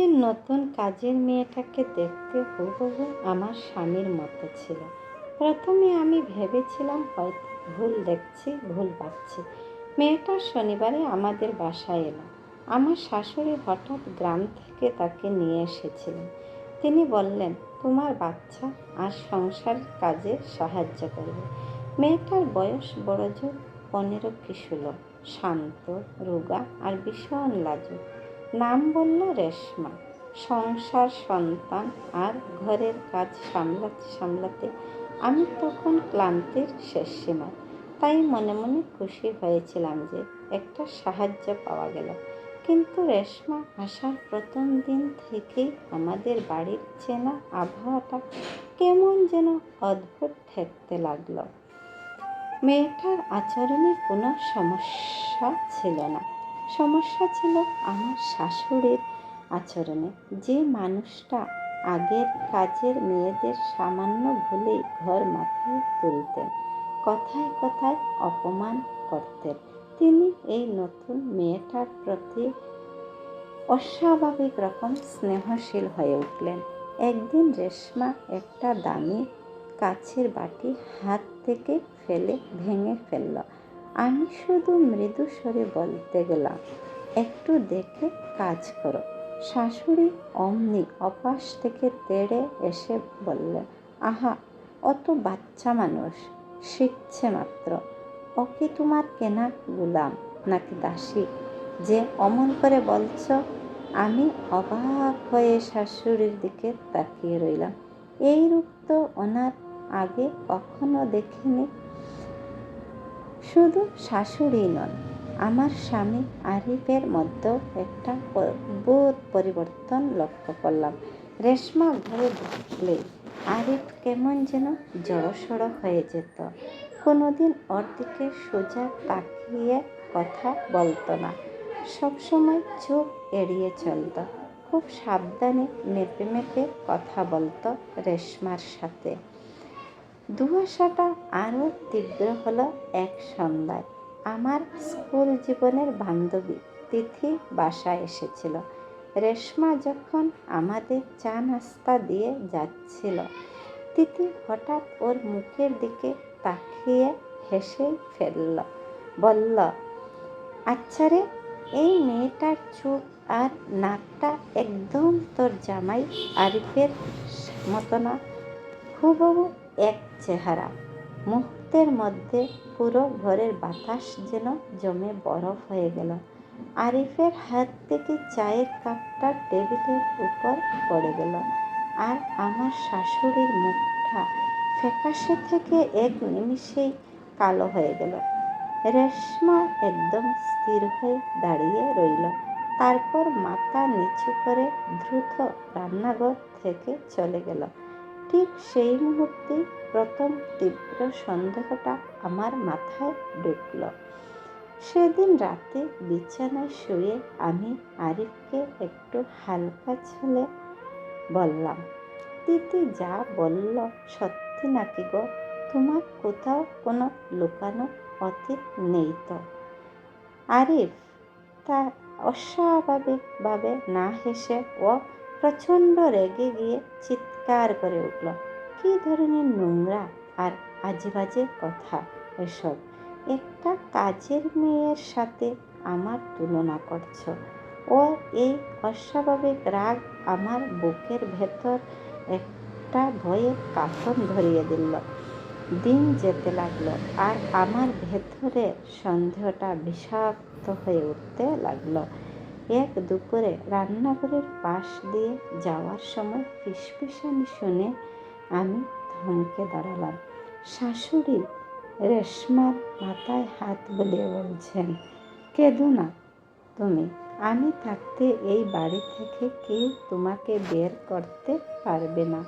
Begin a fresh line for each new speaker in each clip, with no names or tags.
শাশুড়ির নতুন কাজের মেয়েটাকে দেখতে হুবহু আমার স্বামীর মতো ছিল। প্রথমে আমি ভেবেছিলাম হয়তো ভুল দেখছি, ভুল পাচ্ছি। মেয়েটা শনিবারে আমাদের বাসায় এলো। আমার শাশুড়ি হঠাৎ গ্রাম থেকে তাকে নিয়ে এসেছিলেন। তিনি বললেন, তোমার বাচ্চা আর সংসারের কাজে সাহায্য করবে। মেয়েটার বয়স বড়জোর 15 কি 16, শান্ত, রোগা আর ভীষণ লাজুক। নাম বলল রেশমা। সংসার, সন্তান আর ঘরের কাজ সামলাতে সামলাতে আমি তখন ক্লান্তির শেষ সীমায়। তাই মনে মনে খুশি হয়েছিলাম যে একটা সাহায্য পাওয়া গেল। কিন্তু রেশমা আসার প্রথম দিন থেকেই আমাদের বাড়ির চেনা আবহাওয়াটা কেমন যেন অদ্ভুত ঠেকতে লাগলো। মেয়েটার আচরণে কোনো সমস্যা ছিল না, সমস্যা ছিল আমার শাশুড়ির আচরণে। যে মানুষটা আগের কাজের মেয়েদের সামান্য ভুলেই ঘর মাথায় তুলতেন, কথায় কথায় অপমান করতেন, তিনি এই নতুন মেয়েটার প্রতি অস্বাভাবিক রকম স্নেহশীল হয়ে উঠলেন। একদিন রেশমা একটা দামি কাচের বাটি হাত থেকে ভেঙে ফেলল। আমি শুধু মৃদু স্বরে বলতে গেলাম, একটু দেখে কাজ করো। শাশুড়ি অমনি অপাশ থেকে তেড়ে এসে বললেন, আহা, অত বাচ্চা মানুষ, শিখছে মাত্র। ও কি তোমার কেনা গুলাম নাকি দাসী যে অমন করে বলছ? আমি অবাক হয়ে শাশুড়ির দিকে তাকিয়ে রইলাম। এই রূপ তো ওনার আগে কখনো দেখিনি। শুধু শাশুড়ি নন, আমার স্বামী আরিফের মধ্যেও একটা অদ্ভুত পরিবর্তন লক্ষ্য করলাম। রেশমা ঘরে ঢুকলেই আরিফ কেমন যেন জড়সড় হয়ে যেত। কোনোদিন ওর দিকে সোজা তাকিয়ে কথা বলতো না, সবসময় চোখ এড়িয়ে চলত। খুব সাবধানে মেপে মেপে কথা বলতো রেশমার সাথে। দুয়াশাটা আরও তীব্র হলো এক সন্ধ্যায়। আমার স্কুল জীবনের বান্ধবী তিথি বাসায় এসেছিল। রেশমা যখন আমাদের চা নাস্তা দিয়ে যাচ্ছিল, তিথি হঠাৎ ওর মুখের দিকে তাকিয়ে হেসে ফেলল, বলল, আচ্ছা রে, এই মেয়েটার চোখ আর নাকটা একদম তোর জামাই আরিফের মতো না? হুবহু এক চেহারা। মুহূর্তের মধ্যে পুরো ঘরের বাতাস যেন জমে বরফ হয়ে গেল। আরিফের হাত থেকে চায়ের কাপটা টেবিলের উপর পড়ে গেল, আর আমার শাশুড়ির মুখটা ফ্যাকাশে থেকে এক নিমিষেই কালো হয়ে গেল। রেশমা একদম স্থির হয়ে দাঁড়িয়ে রইল, তারপর মাথা নিচু করে দ্রুত রান্নাঘর থেকে চলে গেল। ঠিক সেই মুহূর্তেই প্রথম তীব্র সন্দেহটা আমার মাথায় ঢুকল। সেদিন রাতে বিছানায় শুয়ে আমি আরিফকে একটু হালকা ছলে বললাম, তিথি যা বলল সত্যি নাকি গো? তোমার কোথাও কোনো লুকানো অতীত নেই তো? আরিফ তা অস্বাভাবিকভাবে না হেসে ও প্রচণ্ড রেগে গিয়ে চিৎকার করে উঠল, কী ধরনের নোংরা আর আজেবাজে কথা এসব! একটা কাজের মেয়ের সাথে আমার তুলনা করছো? ও এই অস্বাভাবিক রাগ আমার বুকের ভেতর একটা ভয়ের কাঁপন ধরিয়ে দিল। দিন যেতে লাগলো আর আমার ভেতরে সন্দেহটা বিষাক্ত হয়ে উঠতে লাগলো। এক দুপুরে রান্নাঘরের পাশ দিয়ে যাওয়ার সময় ফিসফিসানি শুনে আমি থমকে দাঁড়ালাম। শাশুড়ি রেশমার মাথায় হাত বুলিয়ে বলছেন, কেঁদো না তুমি, আমি থাকতে এই বাড়ি থেকে কেউ তোমাকে বের করতে পারবে না।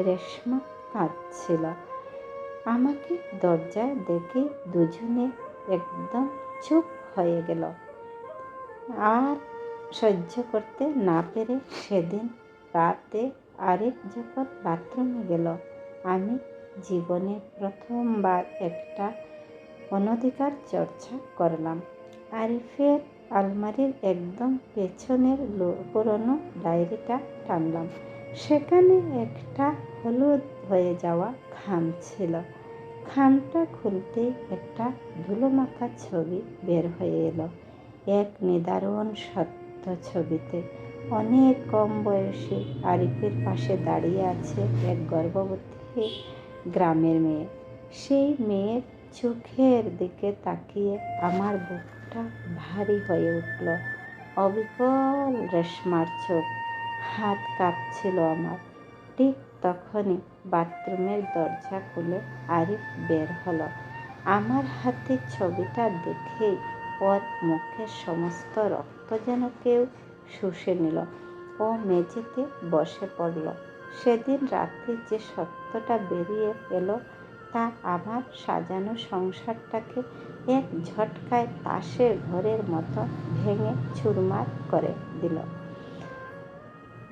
রেশমা কাঁদছিল। আমাকে দরজায় দেখে দুজনে একদম চুপ হয়ে গেল। আর সহ্য করতে না পেরে সেদিন রাতে আরিফ যখন বাথরুমে গেল, আমি জীবনে প্রথমবার একটা অনধিকার চর্চা করলাম। আরিফের আলমারির একদম পেছনের পুরনো ডায়েরিটা টানলাম। সেখানে একটা হলুদ হয়ে যাওয়া খাম ছিল। খামটা খুলতেই একটা ধুলোমাখা ছবি বের হয়ে এলো। এক নিদারুণ সত্য ছবিতে অনেক কম বয়সী আরিফের পাশে দাঁড়িয়ে আছে এক গর্ভবতী গ্রামের মেয়ে। সেই মেয়ের চোখের দিকে তাকিয়ে আমার বুকটা ভারী হয়ে উঠল। অবিকল রেশমার চোখ, হাত কাঁপছিল আমার। ঠিক তখনই বাথরুমের দরজা খুলে আরিফ বের হলো। আমার হাতে ছবিটা দেখেই ওর মুখের সমস্ত রক্ত যেন কেউ শুষে নিল। ও মেঝেতে বসে পড়ল। সেদিন রাতে যে সত্যটা বেরিয়ে এলো তা আমার সাজানো সংসারটাকে এক ঝটকায় তাসের ঘরের মতো ভেঙে চুরমার করে দিল।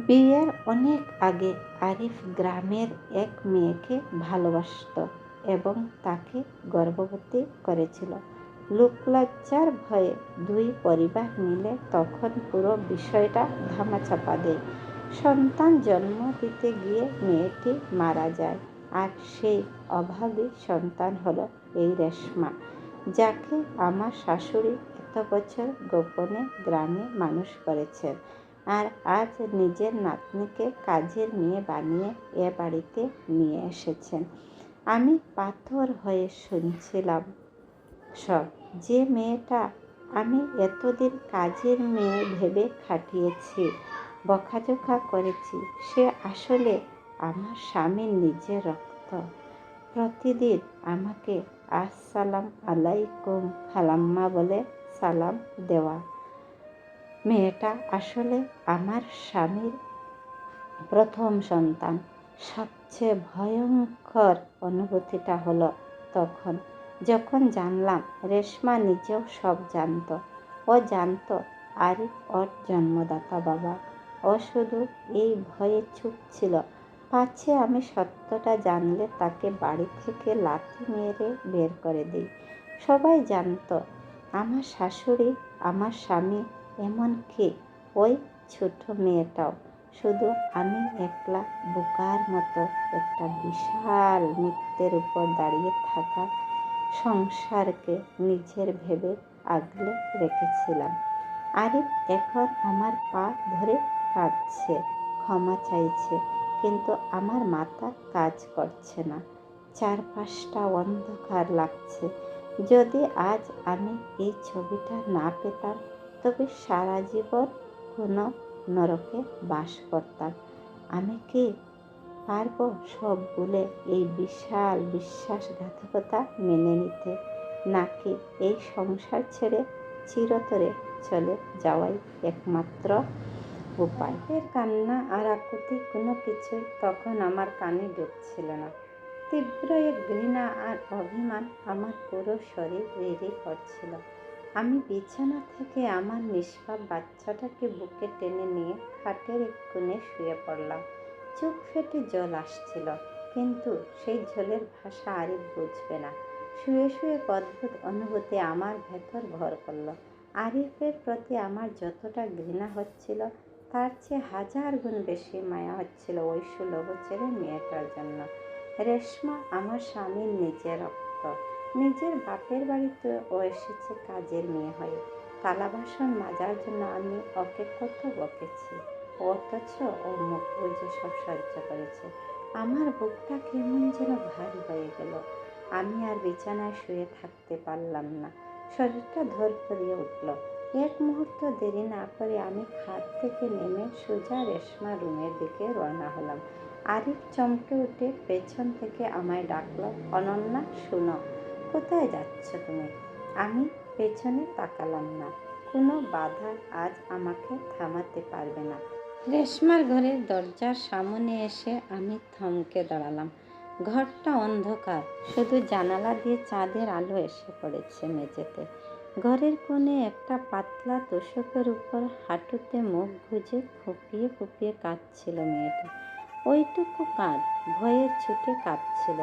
বিয়ের অনেক আগে আরিফ গ্রামের এক মেয়েকে ভালোবাসত এবং তাকে গর্ভবতী করেছিল। লোকলজ্জার ভয়ে দুই পরিবার মিলে তখন পুরো বিষয়টা ধামাচাপা দেয়। সন্তান জন্ম দিতে গিয়ে মেয়েটি মারা যায়, আর সেই অভাবী সন্তান হলো এই রেশমা, যাকে আমার শাশুড়ি এত বছর গোপনে গ্রামে মানুষ করেছেন, আর আজ নিজের নাতনিকে কাজের মেয়ে বানিয়ে এ বাড়িতে নিয়ে এসেছেন। আমি পাথর হয়ে শুনছিলাম সব। যে মেয়েটা আমি এতদিন কাজের মেয়ে ভেবে খাটিয়েছি, বকাঝকা করেছি, সে আসলে আমার স্বামীর নিজের রক্ত। প্রতিদিন আমাকে আসসালাম আলাইকুম খালাম্মা বলে সালাম দেওয়া মেয়েটা আসলে আমার স্বামীর প্রথম সন্তান। সবচেয়ে ভয়ঙ্কর অনুভূতিটা হলো তখন, যখন জানলাম রেশমা নিজেও সব জানত। ও জানত আরিফ ওর জন্মদাতা বাবা। ও শুধু এই ভয়ে চুপ ছিল, পাছে আমি সত্যটা জানলে তাকে বাড়ি থেকে লাথি মেরে বের করে দিই। সবাই জানত, আমার শাশুড়ি, আমার স্বামী, এমনকি ওই ছোট মেয়েটাও। শুধু আমি একলা বোকার মতো একটা বিশাল মিথ্যের উপর দাঁড়িয়ে থাকা সংসারকে নিজের ভেবে আগলে রেখেছিলাম। আরিফ এখন আমার পা ধরে কাঁদছে, ক্ষমা চাইছে, কিন্তু আমার মাথা কাজ করছে না। চারপাশটা অন্ধকার লাগছে। যদি আজ আমি এই ছবিটা না পেতাম, তবে সারা জীবন কোনো নরকে বাস করতাম। আমি কি পারবো সব ভুলে এই বিশাল বিশ্বাসঘাতকতা মেনে নিতে, নাকি এই সংসার ছেড়ে চিরতরে চলে যাওয়াই একমাত্র উপায়? এর কান্না আর আকুতি কোনো কিছুই তখন আমার কানে ঢুকছিল না। তীব্র এক ঘৃণা আর অভিমান আমার পুরো শরীর রেড়ে করছিল। আমি বিছানা থেকে আমার নিষ্পাপ বাচ্চাটাকে বুকে টেনে নিয়ে খাটের এক কোণে শুয়ে পড়লাম। চোখ ফেটে জল আসছিল, কিন্তু সেই জলের ভাষা আরিফ বুঝবে না। শুয়ে শুয়ে অদ্ভুত অনুভূতি আমার ভেতর ভর করলো। আরিফের প্রতি আমার যতটা ঘৃণা হচ্ছিল, তার চেয়ে 1000 গুণ বেশি মায়া হচ্ছিল ওই 16 বছরের মেয়েটার জন্য। রেশমা আমার স্বামীর নিজের রক্ত। নিজের বাপের বাড়িতে ও এসেছে কাজের মেয়ে হয়ে। থালা বাসন মাজার জন্য আমি ওকে কত বকেছি, অথচ ও মুখ বুজে সব সহ্য করেছে। আমার বুকটা কেমন যেন ভারী হয়ে গেল। আমি আর বিছানায় শুয়ে থাকতে পারলাম না। শরীরটা ধরফরিয়ে উঠল। এক মুহূর্ত দেরি না করে আমি খাট থেকে নেমে সোজা রেশমা রুমের দিকে রওনা হলাম। আরিফ চমকে উঠে পেছন থেকে আমায় ডাকল, অনন্যা শোনো। কোথায় যাচ্ছ তুমি? আমি পেছনে তাকালাম না। কোনো বাধা আজ আমাকে থামাতে পারবে না। রেশমার ঘরের দরজার সামনে এসে আমি থমকে দাঁড়ালাম। ঘরটা অন্ধকার, শুধু জানালা দিয়ে চাঁদের আলো এসে পড়েছে মেঝেতে। ঘরের কোণে একটা পাতলা তোশকের উপর হাঁটুতে মুখ গুজে ফুঁপিয়ে ফুঁপিয়ে কাঁদছিল মেয়েটা। ওইটুকু কাঁধ ভয়ের ছুটে কাঁপছিল।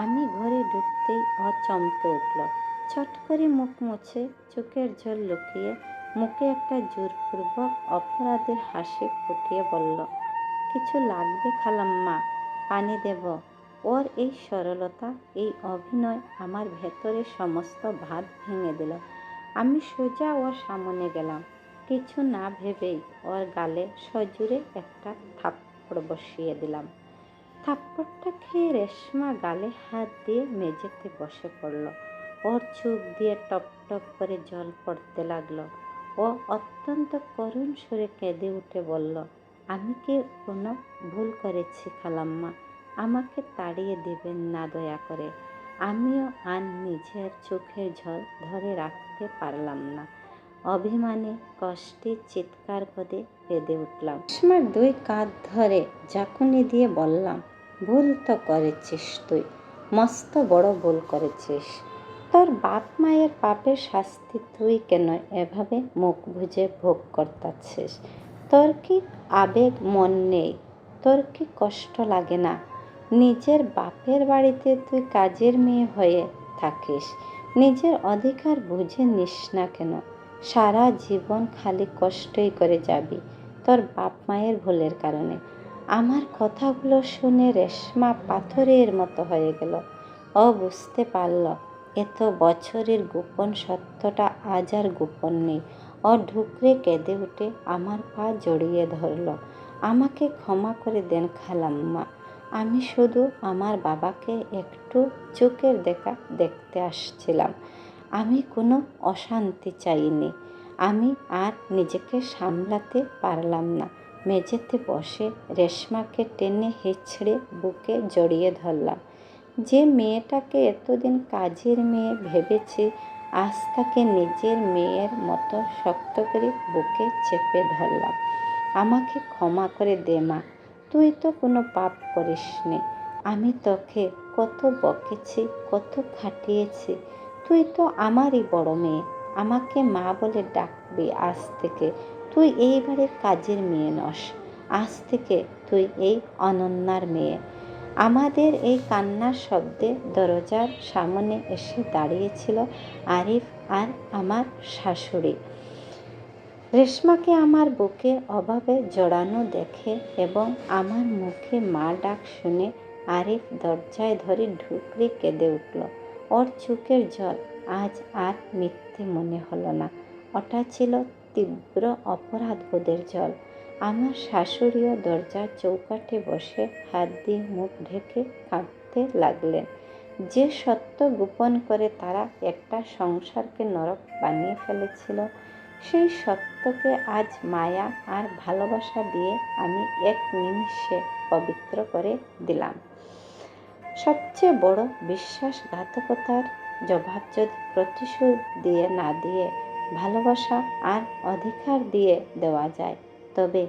আমি ঘরে ঢুকতেই ও চমকে উঠল। চট করে মুখ মুছে চোখের জল লুকিয়ে মুখে একটা জোরপূর্বক অপরাধের হাসি ফুটিয়ে বলল, কিছু লাগবে খালাম্মা? পানি দেব? ওর এই সরলতা, এই অভিনয় আমার ভেতরের সমস্ত ভাত ভেঙে দিল। আমি সোজা ওর সামনে গেলাম। কিছু না ভেবেই ওর গালে সজোরে একটা থাপ্পড় বসিয়ে দিলাম। থাপ্পড়টা খেয়ে রেশমা গালে হাত দিয়ে মেঝেতে বসে পড়ল। ওর চোখ দিয়ে টপ টপ করে জল পড়তে লাগলো। ও অত্যন্ত করুণ সুরে কেঁদে উঠে বলল, আমি কি কোনো ভুল করেছি খালাম্মা? আমাকে তাড়িয়ে দেবেন না দয়া করে। আমিও আর নিজের চোখের জল ধরে রাখতে পারলাম না। অভিমানে কষ্টে চিৎকার করে কেঁদে উঠলাম। রেশমার 2 কাঁধ ধরে ঝাঁকুনি দিয়ে বললাম, ভুল তো করেছিস তুই, মস্ত বড় ভুল করেছিস। তোর বাপ মায়ের পাপের শাস্তি তুই কেন এভাবে মুখ বুজে ভোগ করতাছিস? তোর কি আবেগ মন নেই? তোর কি কষ্ট লাগে না? নিজের বাপের বাড়িতে তুই কাজের মেয়ে হয়ে থাকিস, নিজের অধিকার বুঝে নিস না কেন? সারা জীবন খালি কষ্টই করে যাবি তোর বাপ মায়ের ভুলের কারণে। আমার কথাগুলো শুনে রেশমা পাথরের মতো হয়ে গেল। ও বুঝতে পারল এত বছরের গোপন সত্যটা আজ আর গোপন নেই। ও ঢুকরে কেঁদে উঠে আমার পা জড়িয়ে ধরল। আমাকে ক্ষমা করে দেন খালাম্মা। আমি শুধু আমার বাবাকে একটু চোখের দেখা দেখতে আসছিলাম। আমি কোনো অশান্তি চাইনি। আমি আর নিজেকে সামলাতে পারলাম না। মেঝেতে বসে রেশমাকে টেনে হিঁচড়ে বুকে জড়িয়ে ধরলাম। যে মেয়েটাকে এতদিন কাজের মেয়ে ভেবেছি, আজ তাকে নিজের মেয়ের মতো শক্ত করে বুকে চেপে ধরলাম। আমাকে ক্ষমা করে দে মা, তুই তো কোনো পাপ করিসনি। আমি তোকে কত বকেছি, কত খাটিয়েছি। তুই তো আমারই বড় মেয়ে। আমাকে মা বলে ডাকবি আজ থেকে। তুই এই বাড়ির কাজের মেয়ে নস। আজ থেকে তুই এই অনন্যার মেয়ে। আমাদের এই কান্নার শব্দে দরজার সামনে এসে দাঁড়িয়েছিল আরিফ আর আমার শাশুড়ি। রেশমাকে আমার বুকে অভাবে জড়ানো দেখে এবং আমার মুখে মা ডাক শুনে আরিফ দরজায় ধরে ঢুকরে কেঁদে উঠল। ওর চোখের জল আজ আর মিথ্যে মনে হলো না। ওটা ছিল তীব্র অপরাধবোধের জল। আমার শাশুড়িও দরজার চৌকাঠে বসে হাত দিয়ে মুখ ঢেকে কাঁদতে লাগলেন। যে সত্য গোপন করে তারা একটা সংসারকে নরক বানিয়ে ফেলেছিল, সেই সত্যকে আজ মায়া আর ভালোবাসা দিয়ে আমি এক নিমিষে পবিত্র করে দিলাম। সবচেয়ে বড় বিশ্বাসঘাতকতার জবাব যদি প্রতিশোধ দিয়ে না দিয়ে ভালোবাসা আর অধিকার দিয়ে দেওয়া যায়, তবে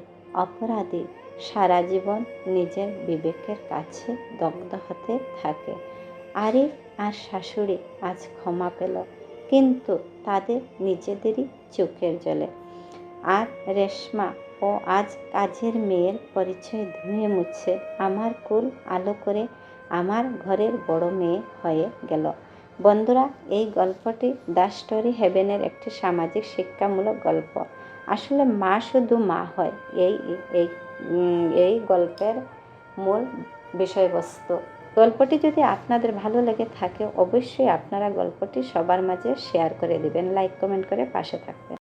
অপরাধী সারা জীবন নিজের বিবেকের কাছে দগ্ধ হতে থাকে। আরিফ আর শাশুড়ি আজ ক্ষমা পেল, কিন্তু তাদের নিজেদেরই চোখের জলে। আর রেশমা ও আজ কাজের মেয়ের পরিচয় ধুয়ে মুছে আমার কুল আলো করে আমার ঘরের বড় মেয়ে হয়ে গেল। বন্ধুরা, এই গল্পটি দ্য স্টোরি হেভেনের একটি সামাজিক শিক্ষামূলক গল্প। আসলে মা শুধু মা হয়, এই গল্পের মূল বিষয়বস্তু। গল্পটি যদি আপনাদের ভালো লেগে থাকে, অবশ্যই আপনারা গল্পটি সবার মাঝে শেয়ার করে দিবেন, লাইক কমেন্ট করে পাশে থাকবেন।